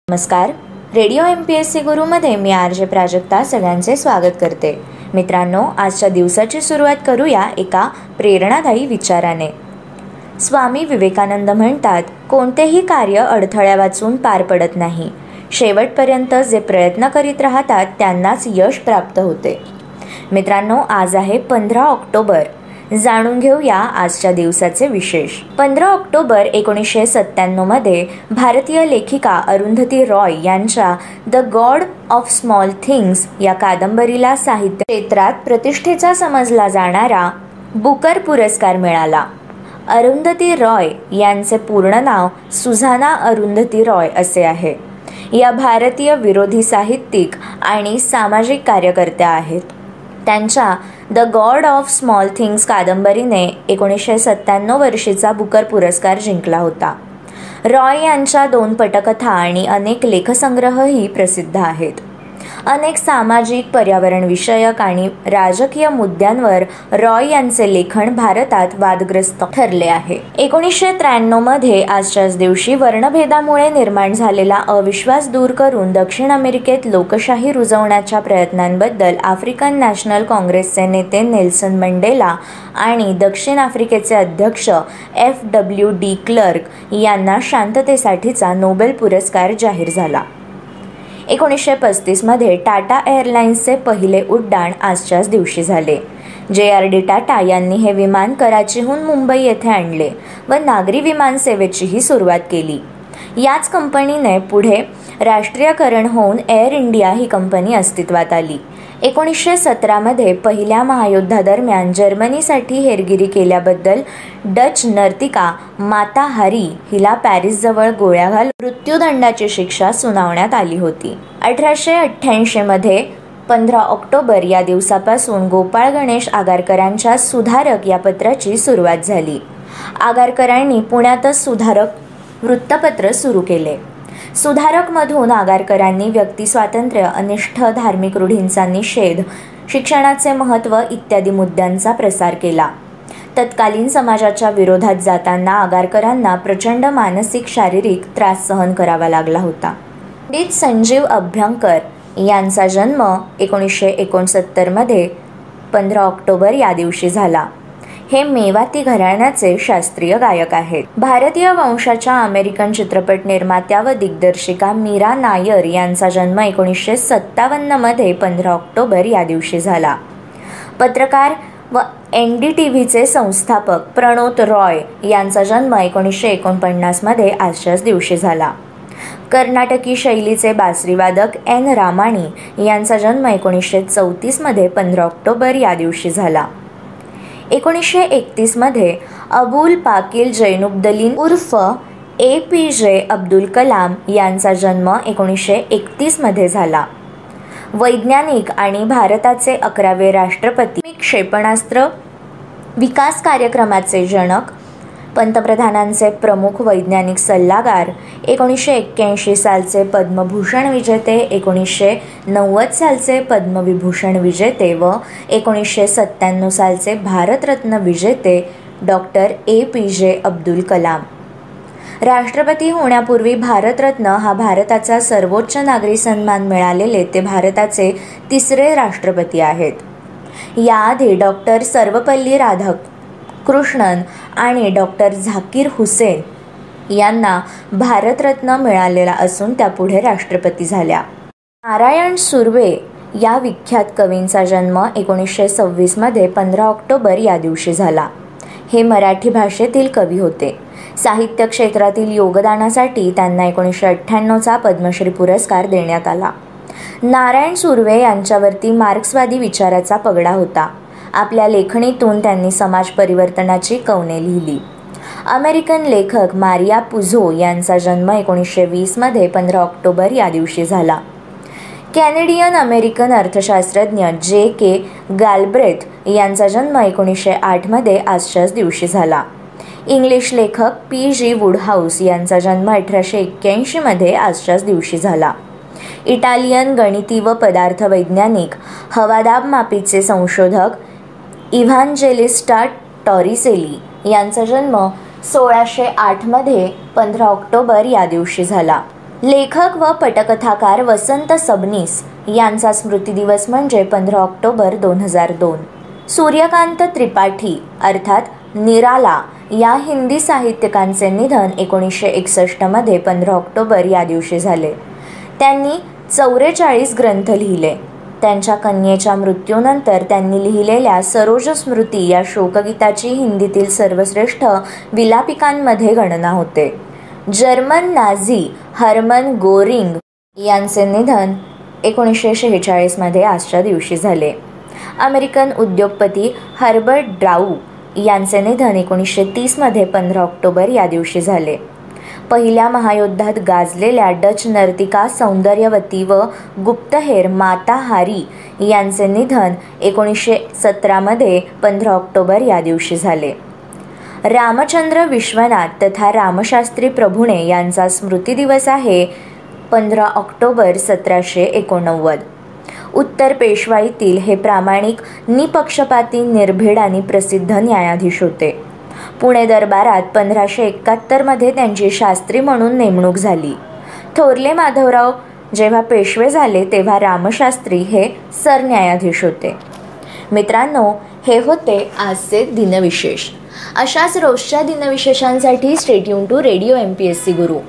नमस्कार. Radio MPSC गुरुमध्ये मी RJ Prajakta सगळ्यांचे स्वागत करते. मित्रांनो, आजच्या दिवसाची सुरुवात करूया एका प्रेरणादायी विचाराने. स्वामी विवेकानंद म्हणतात, कोणतेही कार्य अडथळ्या वाचून पार पडत नाही. शेवटपर्यंत जे प्रयत्न करीत राहतात त्यांनाच यश प्राप्त होते. मित्रांनो, आज आहे 15 ऑक्टोबर. जाणून घेऊया आजच्या दिवसाचे विशेष. 15 ऑक्टोबर 1997 मध्ये भारतीय लेखिका अरुंधती रॉय यांच्या the god of small things या कादंबरीला साहित्य क्षेत्रात प्रतिष्ठेचा समजला जाणारा बुकर पुरस्कार मिळाला. अरुंधती रॉय यांचे पूर्ण नाव सुझाना अरुंधती रॉय असे आहे. या भारतीय विरोधी साहित्यिक आणि सामाजिक कार्यकर्त्या आहेत. त्यांच्या the god of small things कादंबरीने 1997 वर्षीचा बुकर पुरस्कार जिंकला होता. रॉय यांच्या 2 पटकथा आणि अनेक लेखसंग्रहही प्रसिद्ध आहेत. अनेक सामाजिक, पर्यावरण विषयक आणि राजकीय मुद्द्यांवर रॉय यांचे लेखन भारतात वादग्रस्त ठरले आहे. 1993 मध्ये आजच्याच दिवशी वर्णभेदामुळे निर्माण झालेला अविश्वास दूर करून दक्षिण अमेरिकेत लोकशाही रुजवण्याच्या प्रयत्नांबद्दल आफ्रिकन नॅशनल काँग्रेसचे नेते नेल्सन मंडेला आणि दक्षिण आफ्रिकेचे अध्यक्ष FW डी क्लर्क यांना शांततेसाठीचा नोबेल पुरस्कार जाहीर झाला. 1935 मध्ये टाटा एअरलाइन्सचे पहिले उड्डाण आजच्याच दिवशी झाले. JRD टाटा यांनी हे विमान कराचीहून मुंबई येथे आणले व नागरी विमान सेवेचीही सुरुवात केली. याच कंपनीने पुढे राष्ट्रीयकरण होऊन एअर इंडिया ही कंपनी अस्तित्वात आली. 1917 मध्ये पहिल्या महायुद्धादरम्यान जर्मनीसाठी हेरगिरी केल्याबद्दल डच नर्तिका माता हारी हिला पॅरिसजवळ गोळ्या घालून मृत्यूदंडाची शिक्षा सुनावण्यात आली होती. 1888 मध्ये 15 ऑक्टोबर या दिवसापासून गोपाळ गणेश आगरकरांच्या सुधारक या पत्राची सुरुवात झाली. आगरकरांनी पुण्यातच सुधारक वृत्तपत्र सुरू केले. सुधारकमधून आगरकरांनी व्यक्तिस्वातंत्र्य, अनिष्ठ धार्मिक रूढींचा निषेध, शिक्षणाचे महत्त्व इत्यादी मुद्द्यांचा प्रसार केला. तत्कालीन समाजाच्या विरोधात जाताना आगरकरांना प्रचंड मानसिक, शारीरिक त्रास सहन करावा लागला होता. पंडित संजीव अभ्यंकर यांचा जन्म 1969 मध्ये 15 ऑक्टोबर या दिवशी झाला. हे मेवाती घराण्याचे शास्त्रीय गायक आहेत. भारतीय वंशाच्या अमेरिकन चित्रपट निर्मात्या व दिग्दर्शिका मीरा नायर यांचा जन्म 1957 मध्ये 15 ऑक्टोबर या दिवशी झाला. पत्रकार व NDTVचे संस्थापक प्रणोत रॉय यांचा जन्म 1949 मध्ये आजच्याच दिवशी झाला. कर्नाटकी शैलीचे बासरीवादक N रामाणी यांचा जन्म 1934 मध्ये 15 ऑक्टोबर या दिवशी झाला. 1931 मध्ये अबुल पाकील जैनुब्दीन उर्फ APJ अब्दुल कलाम यांचा जन्म 1931 मध्ये झाला. वैज्ञानिक आणि भारताचे 11वे राष्ट्रपती, क्षेपणास्त्र विकास कार्यक्रमाचे जनक, पंतप्रधानांचे प्रमुख वैज्ञानिक सल्लागार, 1981 सालचे पद्मभूषण विजेते, 1990 सालचे पद्मविभूषण विजेते व 1997 सालचे भारतरत्न विजेते डॉक्टर APJ अब्दुल कलाम. राष्ट्रपती होण्यापूर्वी भारतरत्न हा भारताचा सर्वोच्च नागरी सन्मान मिळालेले ते भारताचे 3रे राष्ट्रपती आहेत. याआधी डॉक्टर सर्वपल्ली राधाकृष्णन आणि डॉक्टर झाकीर हुसेन यांना भारतरत्न मिळालेला असून त्या पुढे राष्ट्रपती झाल्या. नारायण सुर्वे या विख्यात कवींचा जन्म 1926 मध्ये 15 ऑक्टोबर या दिवशी झाला. हे मराठी भाषेतील कवी होते. साहित्य क्षेत्रातील योगदानासाठी त्यांना 1998चा पद्मश्री पुरस्कार देण्यात आला. नारायण सुर्वे यांच्यावरती मार्क्सवादी विचाराचा पगडा होता. आपल्या लेखणीतून त्यांनी समाज परिवर्तनाची कवने लिहिली. अमेरिकन लेखक मारिया पुझो यांचा जन्म 1920 मध्ये 15 ऑक्टोबर या दिवशी झाला. कॅनेडियन अमेरिकन अर्थशास्त्रज्ञ J.K. गॅलब्रेथ यांचा जन्म 1908 मध्ये आजच्याच दिवशी झाला. इंग्लिश लेखक P.G. वुडहाऊस यांचा जन्म 1881 मध्ये आजच्याच दिवशी झाला. इटालियन गणिती व पदार्थ वैज्ञानिक, हवादाब मापीचे संशोधक इव्हांजेलिस्टा टॉरिसेली यांचा जन्म 1608 मध्ये 15 ऑक्टोबर या दिवशी झाला. लेखक व पटकथाकार वसंत सबनीस यांचा स्मृतिदिवस म्हणजे 15 ऑक्टोबर 2002. सूर्यकांत त्रिपाठी अर्थात निराला या हिंदी साहित्यिकांचे निधन 1961 मध्ये 15 ऑक्टोबर या दिवशी झाले. त्यांनी 44 ग्रंथ लिहिले. त्यांच्या कन्येच्या मृत्यूनंतर त्यांनी लिहिलेल्या सरोज स्मृती या शोकगीताची हिंदीतील सर्वश्रेष्ठ विलापिकांमध्ये गणना होते. जर्मन नाझी हर्मन गोरिंग यांचे निधन 1946 मध्ये आजच्या दिवशी झाले. अमेरिकन उद्योगपती हर्बर्ट ब्राऊ यांचे निधन 1930 मध्ये 15 ऑक्टोबर या दिवशी झाले. पहिल्या महायुद्धात गाजलेल्या डच नर्तिका सौंदर्यवती व गुप्तहेर माता हारी यांचे निधन 1917 मध्ये 15 ऑक्टोबर या दिवशी झाले. रामचंद्र विश्वनाथ तथा रामशास्त्री प्रभुणे यांचा स्मृतिदिवस आहे 15 ऑक्टोबर 1789. उत्तर पेशवाईतील हे प्रामाणिक, निपक्षपाती, निर्भीड आणि प्रसिद्ध न्यायाधीश होते. पुणे दरबारात 1571 मध्ये त्यांची शास्त्री म्हणून नेमणूक झाली. थोरले माधवराव जेव्हा पेशवे झाले तेव्हा रामशास्त्री हे सरन्यायाधीश होते. मित्रांनो, हे होते आजचे दिनविशेष. अशाच रोजच्या दिनविशेषांसाठी stay tune to radio MPSC Guru.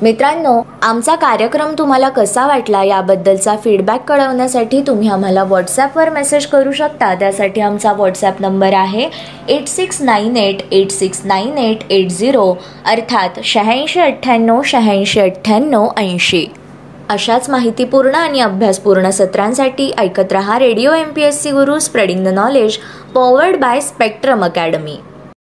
मित्रांनो, आमचा कार्यक्रम तुम्हाला कसा वाटला याबद्दलचा फीडबॅक कळवण्यासाठी तुम्ही आम्हाला व्हॉट्सॲपवर मेसेज करू शकता. त्यासाठी आमचा व्हॉट्सॲप नंबर आहे 8698869880 अर्थात 8698869880. अशाच माहितीपूर्ण आणि अभ्यासपूर्ण सत्रांसाठी ऐकत रहा radio MPSC Guru, spreading the knowledge, powered by spectrum academy.